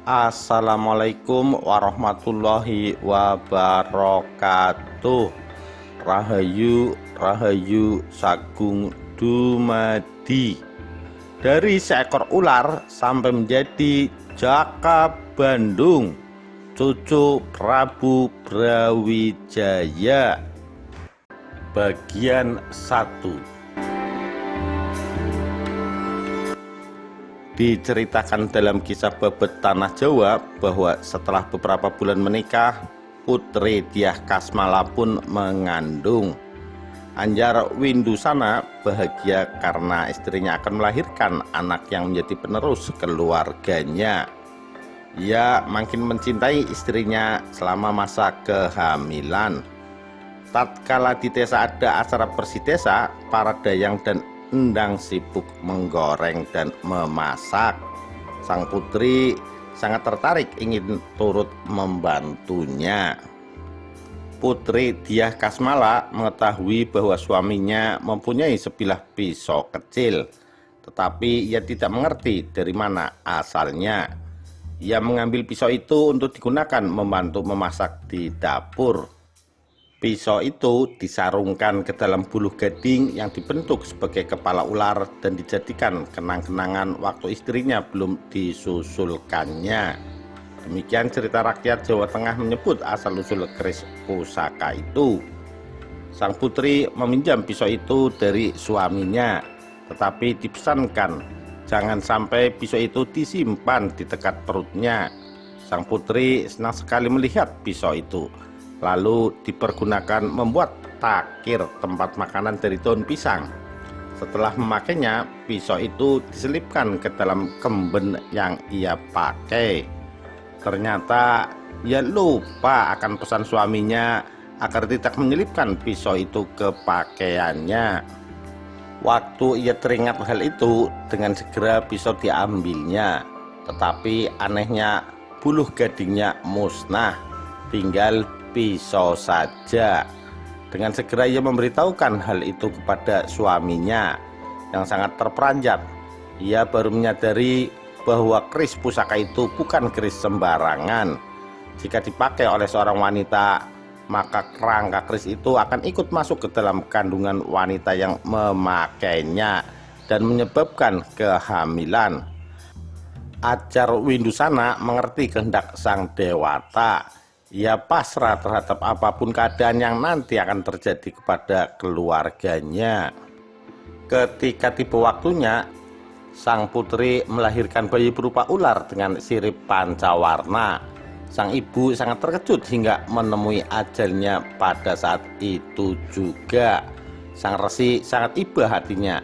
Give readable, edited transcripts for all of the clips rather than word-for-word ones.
Assalamualaikum warahmatullahi wabarakatuh. Rahayu Rahayu Sagung Dumadi. Dari seekor ular sampai menjadi Jaka Bandung, cucu Prabu Brawijaya. Bagian 1. Diceritakan dalam kisah Babet Tanah Jawa bahwa setelah beberapa bulan menikah, Putri Dyah Kasmala pun mengandung. Anjar Windusana bahagia karena istrinya akan melahirkan anak yang menjadi penerus keluarganya. Ia makin mencintai istrinya selama masa kehamilan. Tatkala di desa ada acara bersih desa, para dayang dan endang sibuk menggoreng dan memasak. Sang putri sangat tertarik ingin turut membantunya. Putri Dyah Kasmala mengetahui bahwa suaminya mempunyai sebilah pisau kecil, tetapi ia tidak mengerti dari mana asalnya. Ia mengambil pisau itu untuk digunakan membantu memasak di dapur. Pisau itu disarungkan ke dalam buluh gading yang dibentuk sebagai kepala ular dan dijadikan kenang-kenangan waktu istrinya belum disusulkannya. Demikian cerita rakyat Jawa Tengah menyebut asal-usul keris pusaka itu. Sang putri meminjam pisau itu dari suaminya, tetapi dipesankan jangan sampai pisau itu disimpan di dekat perutnya. Sang putri senang sekali melihat pisau itu, lalu dipergunakan membuat takir tempat makanan dari daun pisang. Setelah memakainya, pisau itu diselipkan ke dalam kemben yang ia pakai. Ternyata ia lupa akan pesan suaminya agar tidak menyelipkan pisau itu ke pakaiannya. Waktu ia teringat hal itu, dengan segera pisau diambilnya. Tetapi anehnya buluh gadingnya musnah, tinggal pisau saja. Dengan segera ia memberitahukan hal itu kepada suaminya yang sangat terperanjat. Ia baru menyadari bahwa keris pusaka itu bukan keris sembarangan. Jika dipakai oleh seorang wanita, maka kerangka keris itu akan ikut masuk ke dalam kandungan wanita yang memakainya dan menyebabkan kehamilan. Anjar Windusana mengerti kehendak sang dewata. Ia pasrah terhadap apapun keadaan yang nanti akan terjadi kepada keluarganya. Ketika tiba waktunya, sang putri melahirkan bayi berupa ular dengan sirip pancawarna. Sang ibu sangat terkejut hingga menemui ajalnya pada saat itu juga. Sang resi sangat iba hatinya,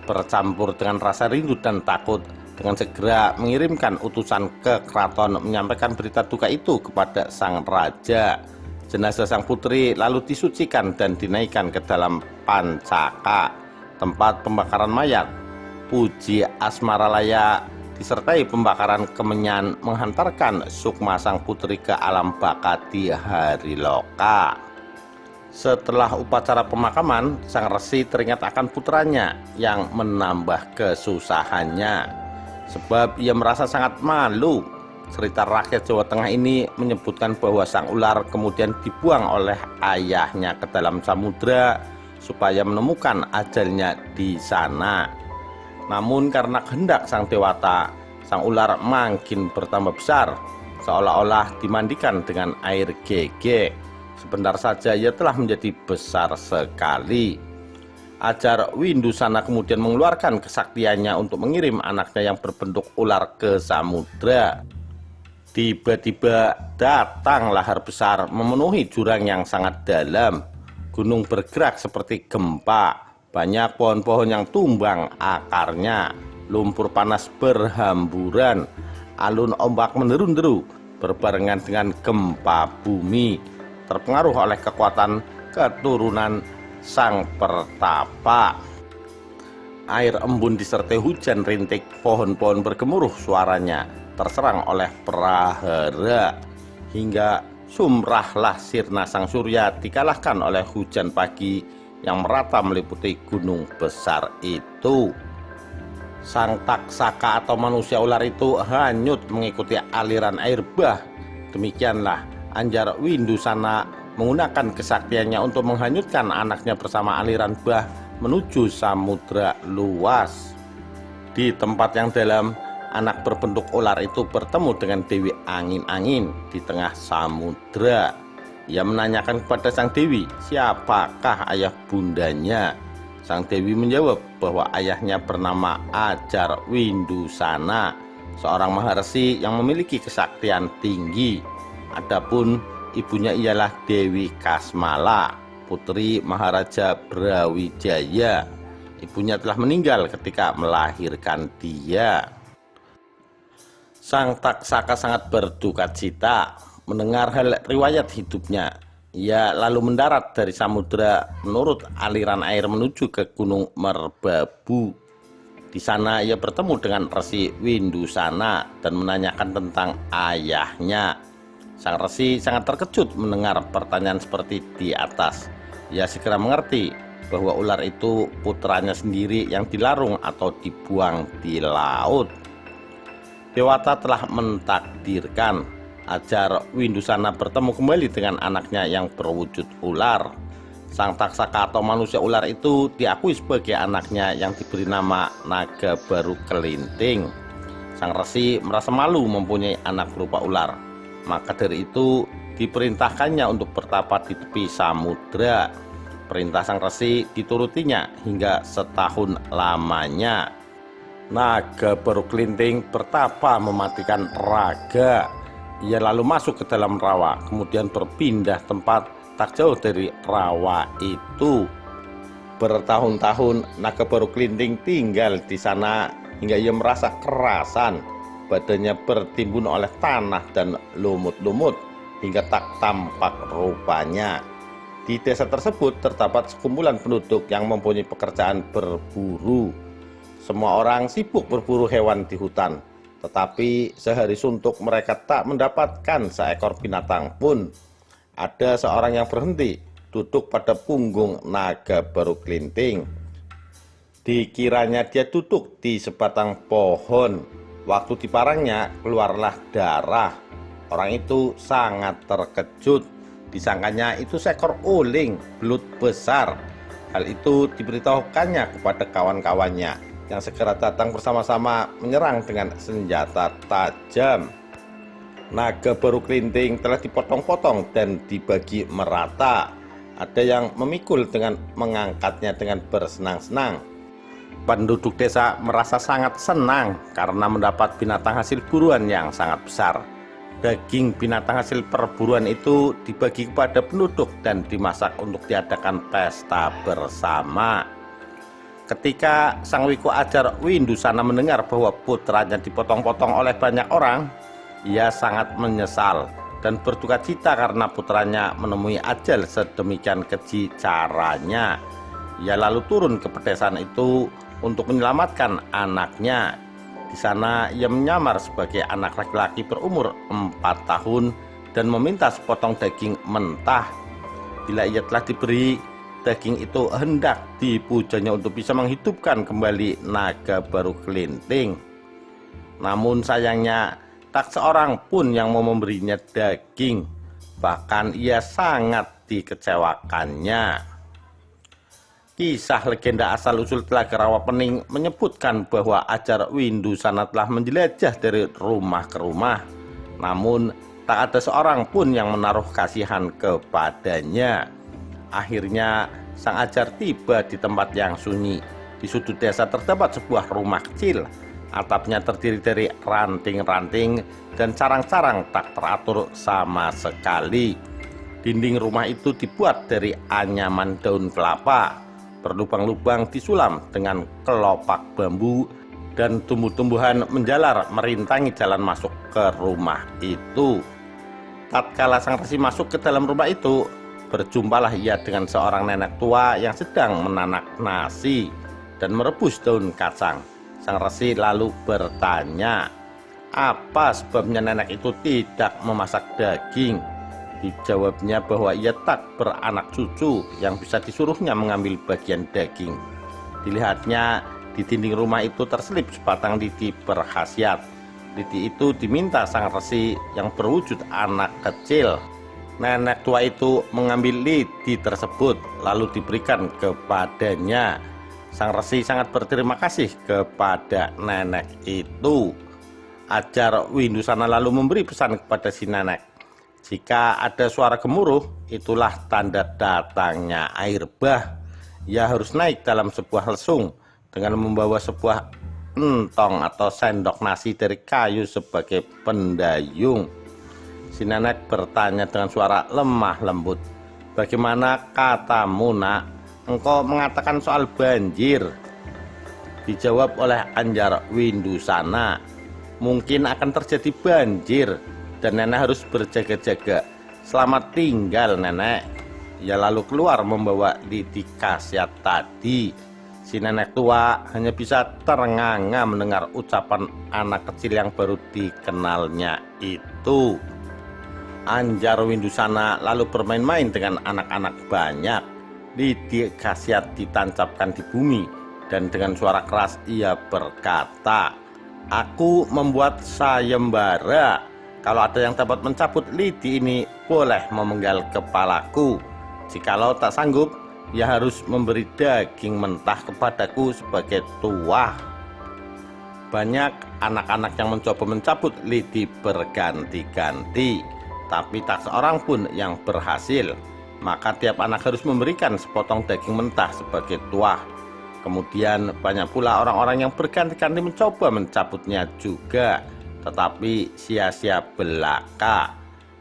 bercampur dengan rasa rindu dan takut. Dengan segera mengirimkan utusan ke keraton menyampaikan berita duka itu kepada sang raja. Jenazah sang putri lalu disucikan dan dinaikkan ke dalam pancaka, tempat pembakaran mayat. Puji Asmaralaya disertai pembakaran kemenyan menghantarkan sukma sang putri ke alam baka di Hariloka. Setelah upacara pemakaman, sang resi teringat akan putranya yang menambah kesusahannya, sebab ia merasa sangat malu. Cerita rakyat Jawa Tengah ini menyebutkan bahwa sang ular kemudian dibuang oleh ayahnya ke dalam samudra supaya menemukan ajalnya di sana. Namun karena kehendak sang dewata, sang ular makin bertambah besar, seolah-olah dimandikan dengan air gege. Sebentar saja ia telah menjadi besar sekali. Anjar Windusana kemudian mengeluarkan kesaktiannya untuk mengirim anaknya yang berbentuk ular ke samudra. Tiba-tiba datang lahar besar memenuhi jurang yang sangat dalam. Gunung bergerak seperti gempa. Banyak pohon-pohon yang tumbang akarnya. Lumpur panas berhamburan. Alun ombak menderu-deru berbarengan dengan gempa bumi, terpengaruh oleh kekuatan keturunan sang pertapa. Air embun disertai hujan rintik, pohon-pohon bergemuruh suaranya, terserang oleh prahara, hingga sumrahlah sirna sang surya dikalahkan oleh hujan pagi yang merata meliputi gunung besar itu. Sang taksaka atau manusia ular itu hanyut mengikuti aliran air bah. Demikianlah Anjar Windusana menggunakan kesaktiannya untuk menghanyutkan anaknya bersama aliran bah menuju samudra luas. Di tempat yang dalam, anak berbentuk ular itu bertemu dengan Dewi Angin-Angin di tengah samudra. Ia menanyakan kepada sang dewi, siapakah ayah bundanya? Sang dewi menjawab bahwa ayahnya bernama Ajar Windusana, seorang maharsi yang memiliki kesaktian tinggi. Adapun ibunya ialah Dewi Kasmala, putri Maharaja Brawijaya. Ibunya telah meninggal ketika melahirkan dia. Sang taksaka sangat berduka cita mendengar hal riwayat hidupnya. Ia lalu mendarat dari samudra menurut aliran air menuju ke Gunung Merbabu. Di sana ia bertemu dengan Resi Windusana dan menanyakan tentang ayahnya. Sang resi sangat terkejut mendengar pertanyaan seperti di atas. Ia segera mengerti bahwa ular itu putranya sendiri yang dilarung atau dibuang di laut. Dewata telah mentakdirkan Ajar Windusana bertemu kembali dengan anaknya yang berwujud ular. Sang taksaka atau manusia ular itu diakui sebagai anaknya yang diberi nama Naga Baru Kelinting. Sang resi merasa malu mempunyai anak berupa ular. Maka dari itu diperintahkannya untuk bertapa di tepi samudra. Perintah sang resi diturutinya hingga setahun lamanya. Naga Baru Kelinting bertapa mematikan raga. Ia lalu masuk ke dalam rawa, kemudian berpindah tempat tak jauh dari rawa itu. Bertahun-tahun Naga Baru Kelinting tinggal di sana hingga ia merasa kerasan. Badannya bertimbun oleh tanah dan lumut-lumut hingga tak tampak rupanya. Di desa tersebut terdapat sekumpulan penduduk yang mempunyai pekerjaan berburu. Semua orang sibuk berburu hewan di hutan. Tetapi sehari suntuk mereka tak mendapatkan seekor binatang pun. Ada seorang yang berhenti duduk pada punggung Naga Baru Kelinting. Dikiranya dia duduk di sebatang pohon. Waktu diparangnya keluarlah darah. Orang itu sangat terkejut. Disangkanya itu seekor uling belut besar. Hal itu diberitahukannya kepada kawan-kawannya yang segera datang bersama-sama menyerang dengan senjata tajam. Naga Baru Kelinting telah dipotong-potong dan dibagi merata. Ada yang memikul dengan mengangkatnya dengan bersenang-senang. Penduduk desa merasa sangat senang karena mendapat binatang hasil buruan yang sangat besar. Daging binatang hasil perburuan itu dibagi kepada penduduk dan dimasak untuk diadakan pesta bersama. Ketika Sang Wiku Ajar Windusana mendengar bahwa putranya dipotong-potong oleh banyak orang, ia sangat menyesal dan berduka cita karena putranya menemui ajal sedemikian keji caranya. Ia lalu turun ke pedesaan itu untuk menyelamatkan anaknya. Di sana ia menyamar sebagai anak laki-laki berumur 4 tahun dan meminta sepotong daging mentah. Bila ia telah diberi, daging itu hendak dipujanya untuk bisa menghidupkan kembali Naga Baru Kelinting. Namun sayangnya tak seorang pun yang mau memberinya daging. Bahkan ia sangat dikecewakannya. Kisah legenda asal-usul Telaga Rawapening menyebutkan bahwa Ajar Windusana telah menjelajah dari rumah ke rumah. Namun tak ada seorang pun yang menaruh kasihan kepadanya. Akhirnya Sang Ajar tiba di tempat yang sunyi. Di sudut desa terdapat sebuah rumah kecil. Atapnya terdiri dari ranting-ranting dan carang-carang tak teratur sama sekali. Dinding rumah itu dibuat dari anyaman daun kelapa. Berlubang-lubang disulam dengan kelopak bambu dan tumbuh-tumbuhan menjalar merintangi jalan masuk ke rumah itu. Tatkala sang resi masuk ke dalam rumah itu, berjumpalah ia dengan seorang nenek tua yang sedang menanak nasi dan merebus daun kacang. Sang resi lalu bertanya, apa sebabnya nenek itu tidak memasak daging? Dijawabnya bahwa ia tak beranak cucu yang bisa disuruhnya mengambil bagian daging. Dilihatnya Di dinding rumah itu terselip sebatang lidi berkhasiat. Lidi itu diminta sang resi yang berwujud anak kecil. Nenek tua itu mengambil lidi tersebut lalu diberikan kepadanya. Sang resi sangat berterima kasih kepada nenek itu. Ajar Windusana lalu memberi pesan kepada si nenek. Jika ada suara gemuruh, itulah tanda datangnya air bah. Ia harus naik dalam sebuah lesung dengan membawa sebuah entong atau sendok nasi dari kayu sebagai pendayung. Si nenek bertanya dengan suara lemah lembut, "Bagaimana katamu, nak? Engkau mengatakan soal banjir." Dijawab oleh Anjar Windusana, "Mungkin akan terjadi banjir dan nenek harus berjaga-jaga. Selamat tinggal, nenek." Ia lalu keluar membawa lidi khasiat tadi. Si nenek tua hanya bisa terenganga mendengar ucapan anak kecil yang baru dikenalnya itu. Anjar Windusana lalu bermain-main dengan anak-anak banyak. Lidi khasiat ditancapkan di bumi dan dengan suara keras ia berkata, "Aku membuat sayembara. Kalau ada yang dapat mencabut lidi ini boleh memenggal kepalaku. Jikalau tak sanggup, ia harus memberi daging mentah kepadaku sebagai tuah." Banyak anak-anak yang mencoba mencabut lidi berganti-ganti, tapi tak seorang pun yang berhasil. Maka tiap anak harus memberikan sepotong daging mentah sebagai tuah. Kemudian banyak pula orang-orang yang berganti-ganti mencoba mencabutnya juga, tetapi sia-sia belaka.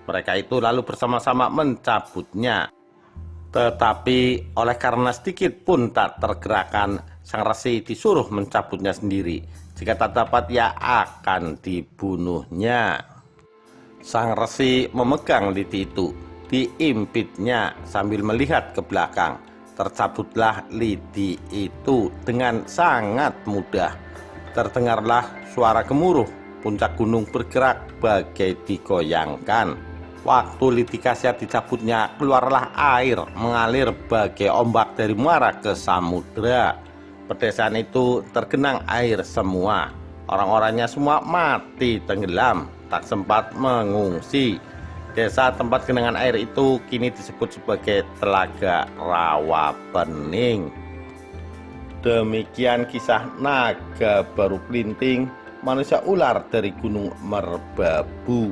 Mereka itu lalu bersama-sama mencabutnya. Tetapi oleh karena sedikit pun tak tergerakkan, sang resi disuruh mencabutnya sendiri. Jika tak dapat, ia akan dibunuhnya. Sang resi memegang lidi itu, diimpitnya sambil melihat ke belakang. Tercabutlah lidi itu dengan sangat mudah. Terdengarlah suara gemuruh, puncak gunung bergerak bagai digoyangkan. Waktu lidi khasiat dicabutnya, keluarlah air mengalir bagai ombak dari muara ke samudera. Pedesaan itu tergenang air semua. Orang-orangnya semua mati tenggelam, tak sempat mengungsi. Desa tempat genangan air itu kini disebut sebagai Telaga Rawapening. Demikian kisah naga baru kelinting, manusia ular dari Gunung Merbabu.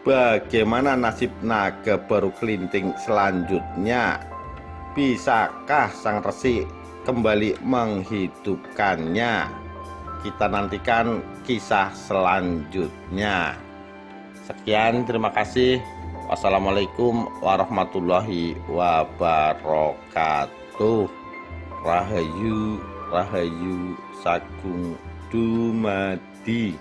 Bagaimana nasib naga baru kelinting selanjutnya? Bisakah sang resi kembali menghidupkannya? Kita nantikan kisah selanjutnya. Sekian, terima kasih. Wassalamualaikum warahmatullahi wabarakatuh. Rahayu, Rahayu Sagung Dumadi.